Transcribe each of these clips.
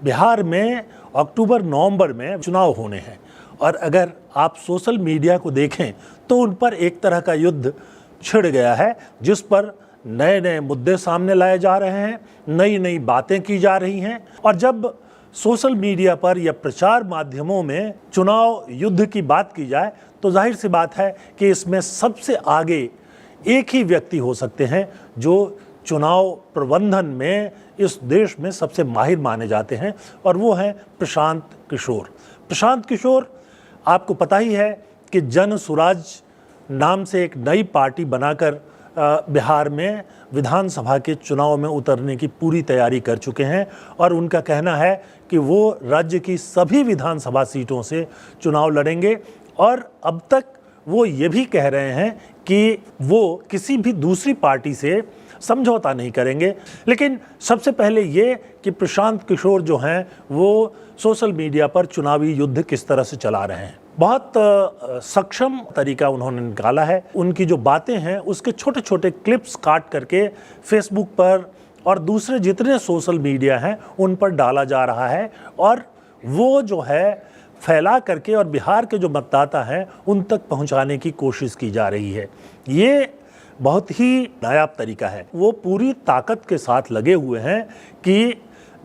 बिहार में अक्टूबर-नवंबर में चुनाव होने हैं और अगर आप सोशल मीडिया को देखें तो उन पर एक तरह का युद्ध छिड़ गया है, जिस पर नए नए मुद्दे सामने लाए जा रहे हैं, नई नई बातें की जा रही हैं। और जब सोशल मीडिया पर या प्रचार माध्यमों में चुनाव युद्ध की बात की जाए तो जाहिर सी बात है कि इसमें सबसे आगे एक ही व्यक्ति हो सकते हैं जो चुनाव प्रबंधन में इस देश में सबसे माहिर माने जाते हैं, और वो हैं प्रशांत किशोर। प्रशांत किशोर, आपको पता ही है कि जन सुराज नाम से एक नई पार्टी बनाकर बिहार में विधानसभा के चुनाव में उतरने की पूरी तैयारी कर चुके हैं और उनका कहना है कि वो राज्य की सभी विधानसभा सीटों से चुनाव लड़ेंगे। और अब तक वो ये भी कह रहे हैं कि वो किसी भी दूसरी पार्टी से समझौता नहीं करेंगे। लेकिन सबसे पहले ये कि प्रशांत किशोर जो हैं वो सोशल मीडिया पर चुनावी युद्ध किस तरह से चला रहे हैं। बहुत सक्षम तरीका उन्होंने निकाला है। उनकी जो बातें हैं उसके छोटे छोटे क्लिप्स काट करके फेसबुक पर और दूसरे जितने सोशल मीडिया हैं उन पर डाला जा रहा है और वो जो है फैला करके और बिहार के जो मतदाता हैं उन तक पहुंचाने की कोशिश की जा रही है। ये बहुत ही नायाब तरीका है। वो पूरी ताकत के साथ लगे हुए हैं कि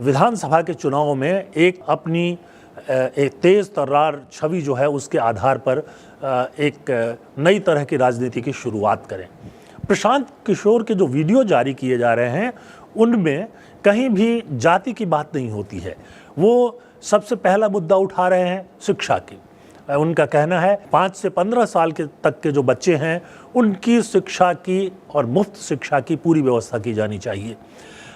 विधानसभा के चुनाव में एक अपनी एक तेज़ तर्रार छवि जो है उसके आधार पर एक नई तरह की राजनीति की शुरुआत करें। प्रशांत किशोर के जो वीडियो जारी किए जा रहे हैं उनमें कहीं भी जाति की बात नहीं होती है। वो सबसे पहला मुद्दा उठा रहे हैं शिक्षा की। उनका कहना है 5 से 15 साल के तक के जो बच्चे हैं उनकी शिक्षा की और मुफ्त शिक्षा की पूरी व्यवस्था की जानी चाहिए।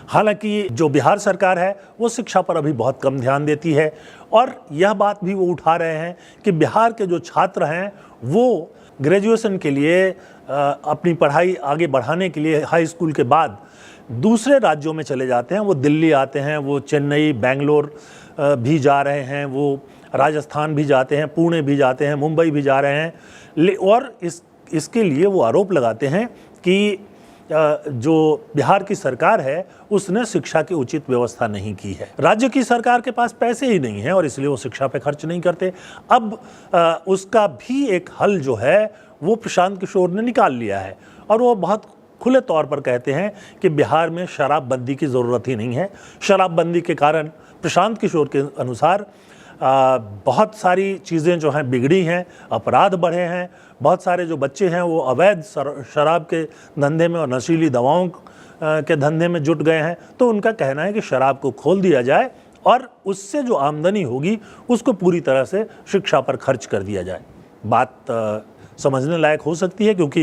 हालांकि जो बिहार सरकार है वो शिक्षा पर अभी बहुत कम ध्यान देती है और यह बात भी वो उठा रहे हैं कि बिहार के जो छात्र हैं वो ग्रेजुएशन के लिए अपनी पढ़ाई आगे बढ़ाने के लिए हाई स्कूल के बाद दूसरे राज्यों में चले जाते हैं। वो दिल्ली आते हैं, वो चेन्नई, बेंगलोर भी जा रहे हैं, वो राजस्थान भी जाते हैं, पुणे भी जाते हैं, मुंबई भी जा रहे हैं। और इसके लिए वो आरोप लगाते हैं कि जो बिहार की सरकार है उसने शिक्षा की उचित व्यवस्था नहीं की है। राज्य की सरकार के पास पैसे ही नहीं है और इसलिए वो शिक्षा पे खर्च नहीं करते। अब उसका भी एक हल जो है वो प्रशांत किशोर ने निकाल लिया है और वो बहुत खुले तौर पर कहते हैं कि बिहार में शराबबंदी की ज़रूरत ही नहीं है। शराबबंदी के कारण प्रशांत किशोर के अनुसार बहुत सारी चीज़ें जो हैं बिगड़ी हैं, अपराध बढ़े हैं, बहुत सारे जो बच्चे हैं वो अवैध शराब के धंधे में और नशीली दवाओं के धंधे में जुट गए हैं। तो उनका कहना है कि शराब को खोल दिया जाए और उससे जो आमदनी होगी उसको पूरी तरह से शिक्षा पर खर्च कर दिया जाए। बात समझने लायक हो सकती है क्योंकि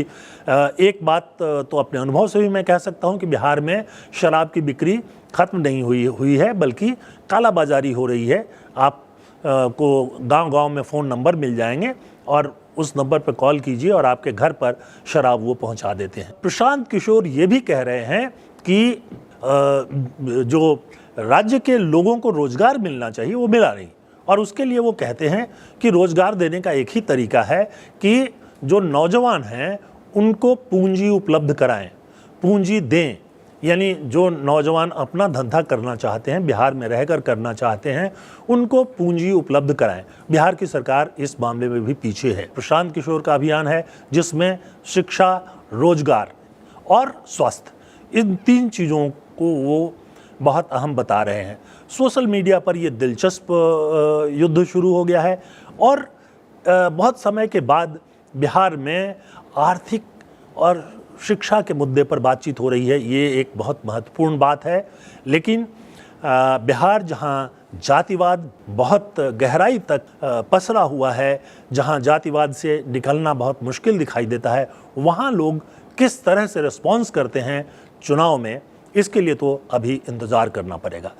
एक बात तो अपने अनुभव से भी मैं कह सकता हूं कि बिहार में शराब की बिक्री ख़त्म नहीं हुई है बल्कि कालाबाजारी हो रही है। आप को गांव-गांव में फ़ोन नंबर मिल जाएंगे और उस नंबर पर कॉल कीजिए और आपके घर पर शराब वो पहुंचा देते हैं। प्रशांत किशोर ये भी कह रहे हैं कि जो राज्य के लोगों को रोज़गार मिलना चाहिए वो मिला नहीं और उसके लिए वो कहते हैं कि रोज़गार देने का एक ही तरीका है कि जो नौजवान हैं उनको पूंजी उपलब्ध कराएं, पूंजी दें। यानी जो नौजवान अपना धंधा करना चाहते हैं, बिहार में रहकर करना चाहते हैं, उनको पूंजी उपलब्ध कराएं। बिहार की सरकार इस मामले में भी पीछे है। प्रशांत किशोर का अभियान है जिसमें शिक्षा, रोजगार और स्वास्थ्य, इन 3 चीज़ों को वो बहुत अहम बता रहे हैं। सोशल मीडिया पर ये दिलचस्प युद्ध शुरू हो गया है और बहुत समय के बाद बिहार में आर्थिक और शिक्षा के मुद्दे पर बातचीत हो रही है। ये एक बहुत महत्वपूर्ण बात है। लेकिन बिहार जहां जातिवाद बहुत गहराई तक पसरा हुआ है, जहां जातिवाद से निकलना बहुत मुश्किल दिखाई देता है, वहां लोग किस तरह से रिस्पॉन्स करते हैं चुनाव में, इसके लिए तो अभी इंतज़ार करना पड़ेगा।